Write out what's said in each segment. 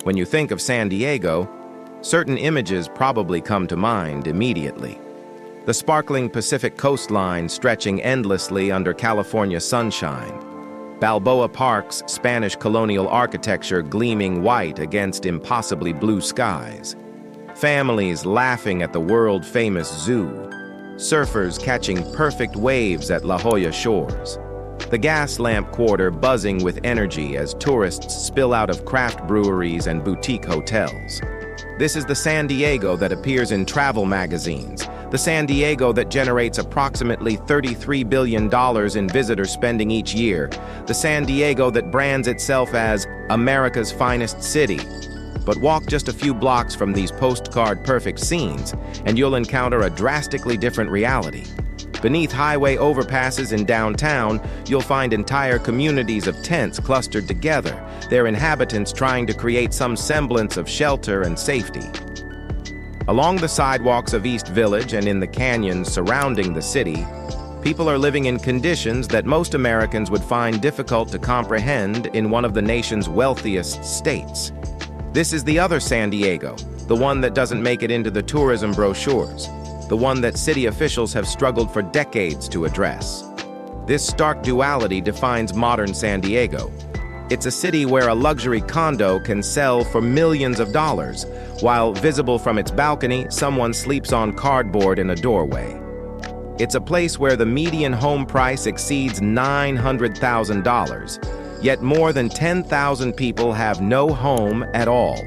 When you think of San Diego, certain images probably come to mind immediately. The sparkling Pacific coastline stretching endlessly under California sunshine. Balboa Park's Spanish colonial architecture gleaming white against impossibly blue skies. Families laughing at the world-famous zoo. Surfers catching perfect waves at La Jolla shores. The gas lamp quarter buzzing with energy as tourists spill out of craft breweries and boutique hotels. This is the San Diego that appears in travel magazines, the San Diego that generates approximately $33 billion in visitor spending each year, the San Diego that brands itself as America's finest city. But walk just a few blocks from these postcard-perfect scenes, and you'll encounter a drastically different reality. Beneath highway overpasses in downtown, you'll find entire communities of tents clustered together, their inhabitants trying to create some semblance of shelter and safety. Along the sidewalks of East Village and in the canyons surrounding the city, people are living in conditions that most Americans would find difficult to comprehend in one of the nation's wealthiest states. This is the other San Diego, the one that doesn't make it into the tourism brochures, the one that city officials have struggled for decades to address. This stark duality defines modern San Diego. It's a city where a luxury condo can sell for millions of dollars, while visible from its balcony, someone sleeps on cardboard in a doorway. It's a place where the median home price exceeds $900,000, yet more than 10,000 people have no home at all.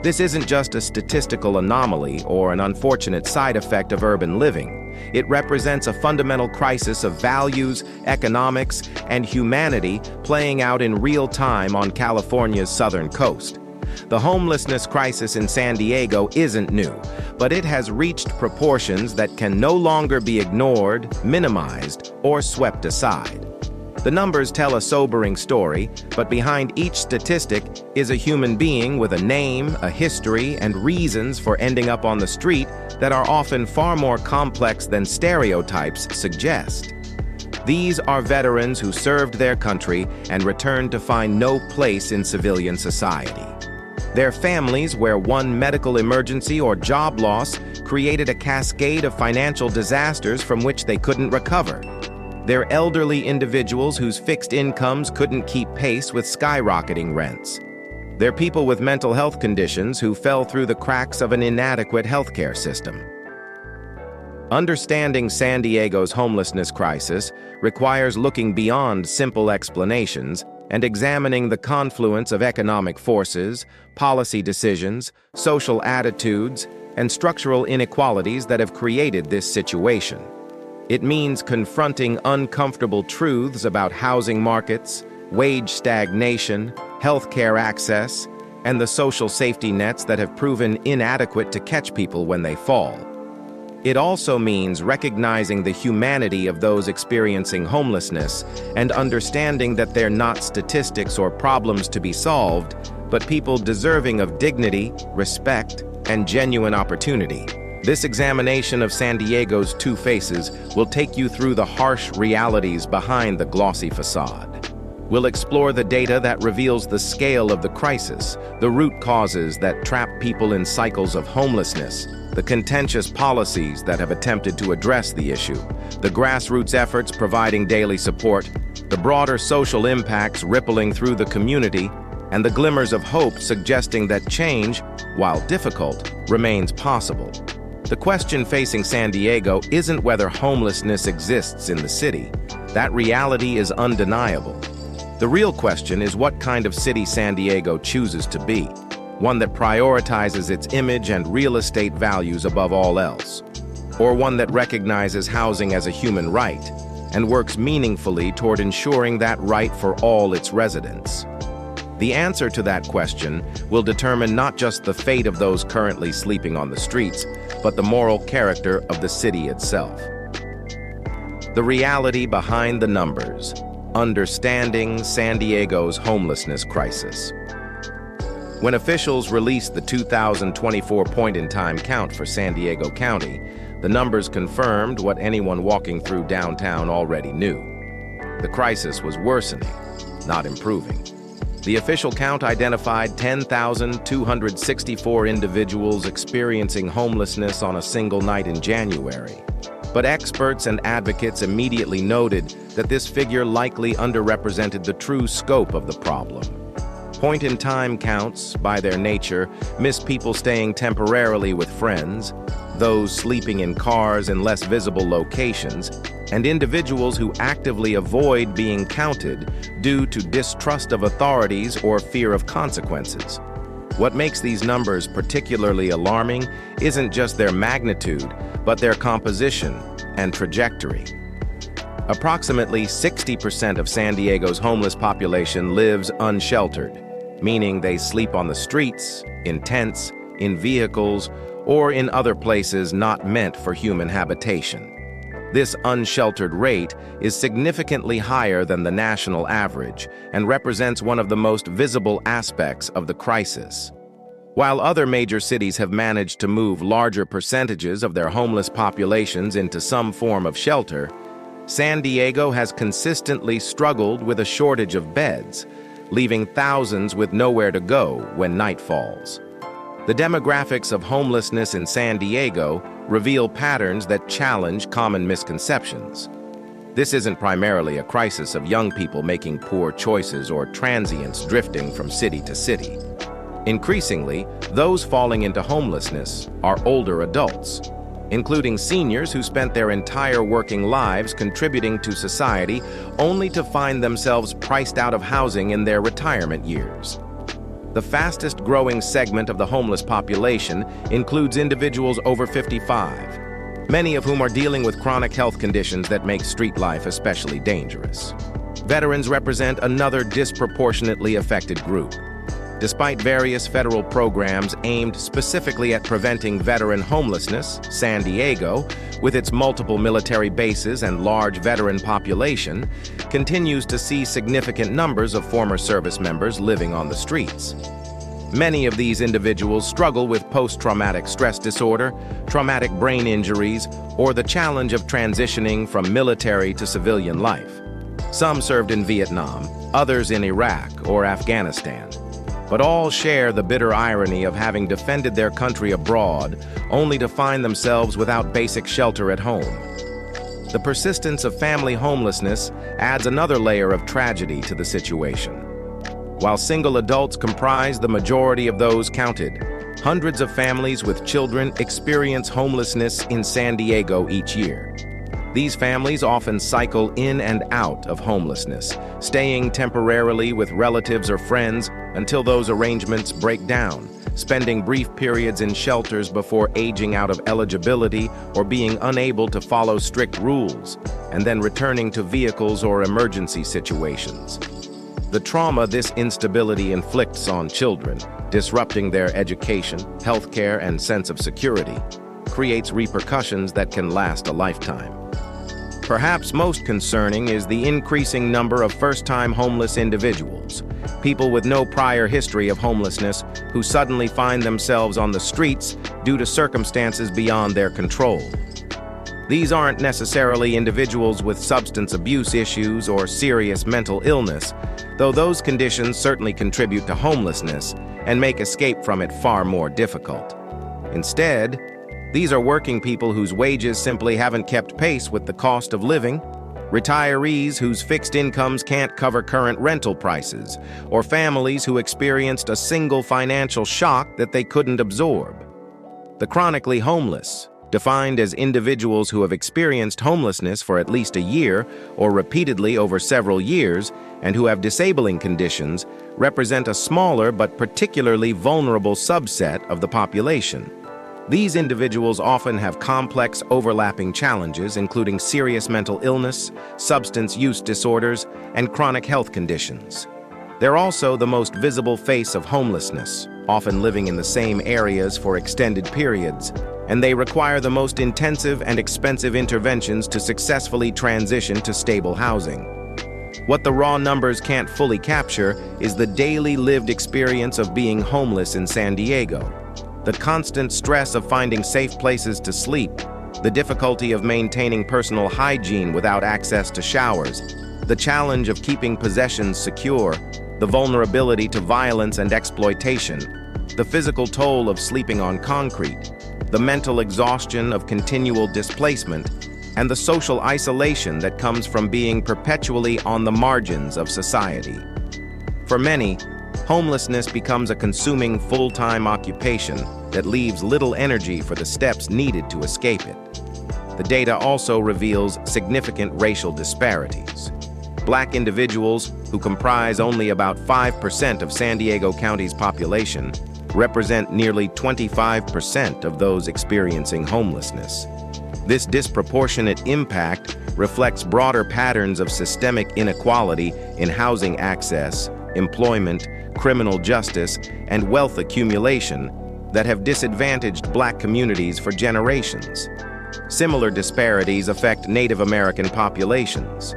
This isn't just a statistical anomaly or an unfortunate side effect of urban living. It represents a fundamental crisis of values, economics, and humanity playing out in real time on California's southern coast. The homelessness crisis in San Diego isn't new, but it has reached proportions that can no longer be ignored, minimized, or swept aside. The numbers tell a sobering story, but behind each statistic is a human being with a name, a history, and reasons for ending up on the street that are often far more complex than stereotypes suggest. These are veterans who served their country and returned to find no place in civilian society. Their families, where one medical emergency or job loss created a cascade of financial disasters from which they couldn't recover. They're elderly individuals whose fixed incomes couldn't keep pace with skyrocketing rents. They're people with mental health conditions who fell through the cracks of an inadequate healthcare system. Understanding San Diego's homelessness crisis requires looking beyond simple explanations and examining the confluence of economic forces, policy decisions, social attitudes, and structural inequalities that have created this situation. It means confronting uncomfortable truths about housing markets, wage stagnation, healthcare access, and the social safety nets that have proven inadequate to catch people when they fall. It also means recognizing the humanity of those experiencing homelessness and understanding that they're not statistics or problems to be solved, but people deserving of dignity, respect, and genuine opportunity. This examination of San Diego's two faces will take you through the harsh realities behind the glossy facade. We'll explore the data that reveals the scale of the crisis, the root causes that trap people in cycles of homelessness, the contentious policies that have attempted to address the issue, the grassroots efforts providing daily support, the broader social impacts rippling through the community, and the glimmers of hope suggesting that change, while difficult, remains possible. The question facing San Diego isn't whether homelessness exists in the city. That reality is undeniable. The real question is what kind of city San Diego chooses to be, one that prioritizes its image and real estate values above all else, or one that recognizes housing as a human right and works meaningfully toward ensuring that right for all its residents. The answer to that question will determine not just the fate of those currently sleeping on the streets, but the moral character of the city itself. The reality behind the numbers, understanding San Diego's homelessness crisis. When officials released the 2024 point-in-time count for San Diego County, the numbers confirmed what anyone walking through downtown already knew. The crisis was worsening, not improving. The official count identified 10,264 individuals experiencing homelessness on a single night in January. But experts and advocates immediately noted that this figure likely underrepresented the true scope of the problem. Point-in-time counts, by their nature, miss people staying temporarily with friends, those sleeping in cars in less visible locations, and individuals who actively avoid being counted due to distrust of authorities or fear of consequences. What makes these numbers particularly alarming isn't just their magnitude, but their composition and trajectory. Approximately 60% of San Diego's homeless population lives unsheltered, meaning they sleep on the streets, in tents, in vehicles, or in other places not meant for human habitation. This unsheltered rate is significantly higher than the national average and represents one of the most visible aspects of the crisis. While other major cities have managed to move larger percentages of their homeless populations into some form of shelter, San Diego has consistently struggled with a shortage of beds, leaving thousands with nowhere to go when night falls. The demographics of homelessness in San Diego reveal patterns that challenge common misconceptions. This isn't primarily a crisis of young people making poor choices or transients drifting from city to city. Increasingly, those falling into homelessness are older adults, including seniors who spent their entire working lives contributing to society only to find themselves priced out of housing in their retirement years. The fastest-growing segment of the homeless population includes individuals over 55, many of whom are dealing with chronic health conditions that make street life especially dangerous. Veterans represent another disproportionately affected group. Despite various federal programs aimed specifically at preventing veteran homelessness, San Diego, with its multiple military bases and large veteran population, continues to see significant numbers of former service members living on the streets. Many of these individuals struggle with post-traumatic stress disorder, traumatic brain injuries, or the challenge of transitioning from military to civilian life. Some served in Vietnam, others in Iraq or Afghanistan, but all share the bitter irony of having defended their country abroad only to find themselves without basic shelter at home. The persistence of family homelessness adds another layer of tragedy to the situation. While single adults comprise the majority of those counted, hundreds of families with children experience homelessness in San Diego each year. These families often cycle in and out of homelessness, staying temporarily with relatives or friends until those arrangements break down, spending brief periods in shelters before aging out of eligibility or being unable to follow strict rules, and then returning to vehicles or emergency situations. The trauma this instability inflicts on children, disrupting their education, healthcare, and sense of security, creates repercussions that can last a lifetime. Perhaps most concerning is the increasing number of first-time homeless individuals, people with no prior history of homelessness who suddenly find themselves on the streets due to circumstances beyond their control. These aren't necessarily individuals with substance abuse issues or serious mental illness, though those conditions certainly contribute to homelessness and make escape from it far more difficult. Instead, these are working people whose wages simply haven't kept pace with the cost of living, retirees whose fixed incomes can't cover current rental prices, or families who experienced a single financial shock that they couldn't absorb. The chronically homeless, defined as individuals who have experienced homelessness for at least a year or repeatedly over several years and who have disabling conditions, represent a smaller but particularly vulnerable subset of the population. These individuals often have complex, overlapping challenges, including serious mental illness, substance use disorders, and chronic health conditions. They're also the most visible face of homelessness, often living in the same areas for extended periods, and they require the most intensive and expensive interventions to successfully transition to stable housing. What the raw numbers can't fully capture is the daily lived experience of being homeless in San Diego. The constant stress of finding safe places to sleep, the difficulty of maintaining personal hygiene without access to showers, the challenge of keeping possessions secure, the vulnerability to violence and exploitation, the physical toll of sleeping on concrete, the mental exhaustion of continual displacement, and the social isolation that comes from being perpetually on the margins of society. For many, homelessness becomes a consuming full-time occupation that leaves little energy for the steps needed to escape it. The data also reveals significant racial disparities. Black individuals, who comprise only about 5% of San Diego County's population, represent nearly 25% of those experiencing homelessness. This disproportionate impact reflects broader patterns of systemic inequality in housing access, employment, criminal justice, and wealth accumulation that have disadvantaged Black communities for generations. Similar disparities affect Native American populations.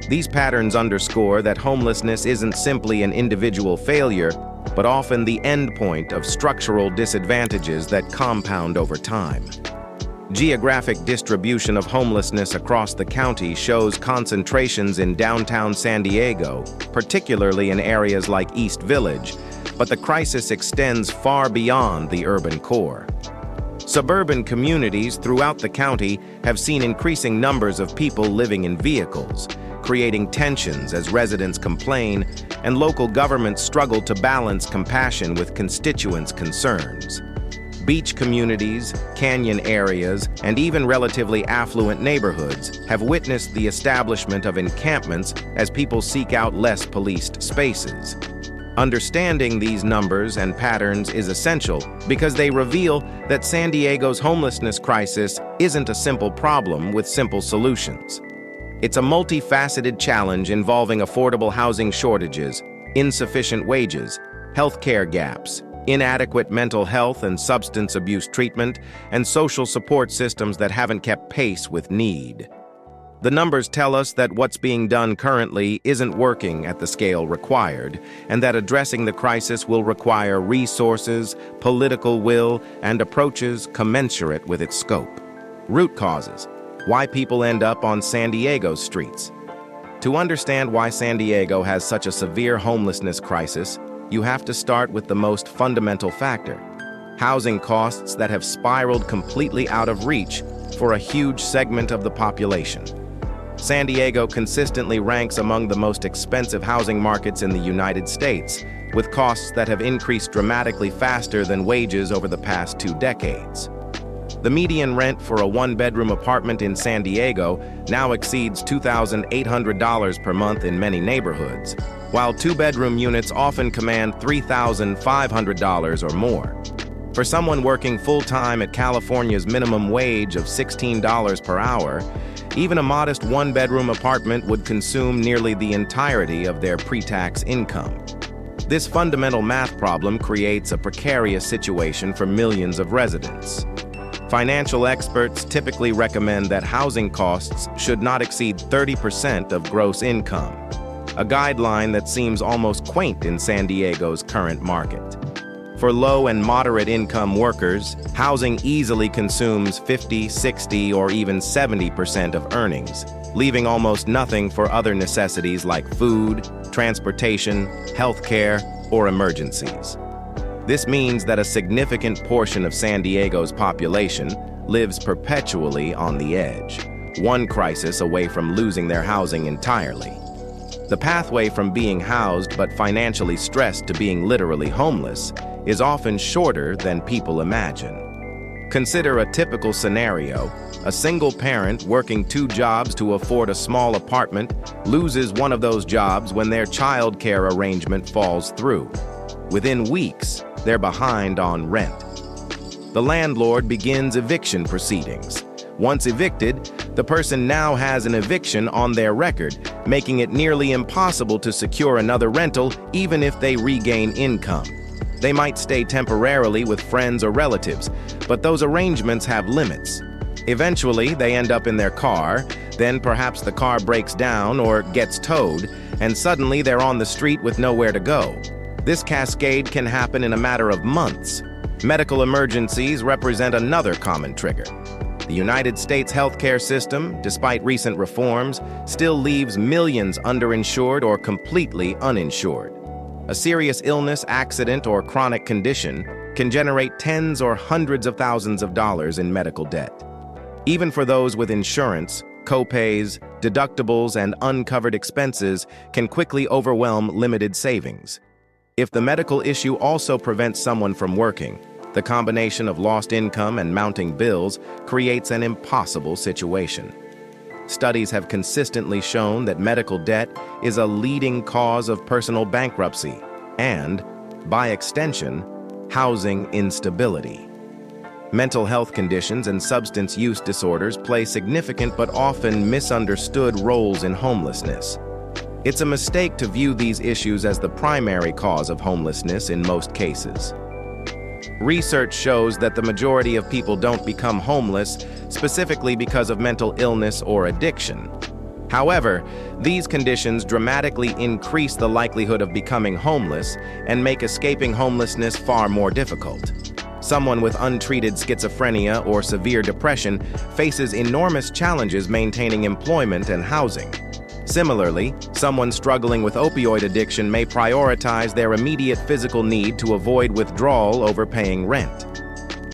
These patterns underscore that homelessness isn't simply an individual failure, but often the endpoint of structural disadvantages that compound over time. Geographic distribution of homelessness across the county shows concentrations in downtown San Diego, particularly in areas like East Village, but the crisis extends far beyond the urban core. Suburban communities throughout the county have seen increasing numbers of people living in vehicles, creating tensions as residents complain and local governments struggle to balance compassion with constituents' concerns. Beach communities, canyon areas, and even relatively affluent neighborhoods have witnessed the establishment of encampments as people seek out less policed spaces. Understanding these numbers and patterns is essential because they reveal that San Diego's homelessness crisis isn't a simple problem with simple solutions. It's a multifaceted challenge involving affordable housing shortages, insufficient wages, healthcare gaps, inadequate mental health and substance abuse treatment, and social support systems that haven't kept pace with need. The numbers tell us that what's being done currently isn't working at the scale required, and that addressing the crisis will require resources, political will, and approaches commensurate with its scope. Root causes: why people end up on San Diego's streets. To understand why San Diego has such a severe homelessness crisis, you have to start with the most fundamental factor: housing costs that have spiraled completely out of reach for a huge segment of the population. San Diego consistently ranks among the most expensive housing markets in the United States, with costs that have increased dramatically faster than wages over the past 2 decades. The median rent for a one-bedroom apartment in San Diego now exceeds $2,800 per month in many neighborhoods, while 2-bedroom units often command $3,500 or more. For someone working full-time at California's minimum wage of $16 per hour, even a modest one-bedroom apartment would consume nearly the entirety of their pre-tax income. This fundamental math problem creates a precarious situation for millions of residents. Financial experts typically recommend that housing costs should not exceed 30% of gross income, a guideline that seems almost quaint in San Diego's current market. For low and moderate income workers, housing easily consumes 50, 60, or even 70% of earnings, leaving almost nothing for other necessities like food, transportation, healthcare, or emergencies. This means that a significant portion of San Diego's population lives perpetually on the edge, one crisis away from losing their housing entirely. The pathway from being housed but financially stressed to being literally homeless is often shorter than people imagine. Consider a typical scenario: a single parent working 2 jobs to afford a small apartment loses one of those jobs when their child care arrangement falls through. Within weeks, they're behind on rent. The landlord begins eviction proceedings. Once evicted, the person now has an eviction on their record, making it nearly impossible to secure another rental even if they regain income. They might stay temporarily with friends or relatives, but those arrangements have limits. Eventually, they end up in their car, then perhaps the car breaks down or gets towed, and suddenly they're on the street with nowhere to go. This cascade can happen in a matter of months. Medical emergencies represent another common trigger. The United States healthcare system, despite recent reforms, still leaves millions underinsured or completely uninsured. A serious illness, accident, or chronic condition can generate tens or hundreds of thousands of dollars in medical debt. Even for those with insurance, co-pays, deductibles, and uncovered expenses can quickly overwhelm limited savings. If the medical issue also prevents someone from working, the combination of lost income and mounting bills creates an impossible situation. Studies have consistently shown that medical debt is a leading cause of personal bankruptcy and, by extension, housing instability. Mental health conditions and substance use disorders play significant but often misunderstood roles in homelessness. It's a mistake to view these issues as the primary cause of homelessness in most cases. Research shows that the majority of people don't become homeless specifically because of mental illness or addiction. However, these conditions dramatically increase the likelihood of becoming homeless and make escaping homelessness far more difficult. Someone with untreated schizophrenia or severe depression faces enormous challenges maintaining employment and housing. Similarly, someone struggling with opioid addiction may prioritize their immediate physical need to avoid withdrawal over paying rent.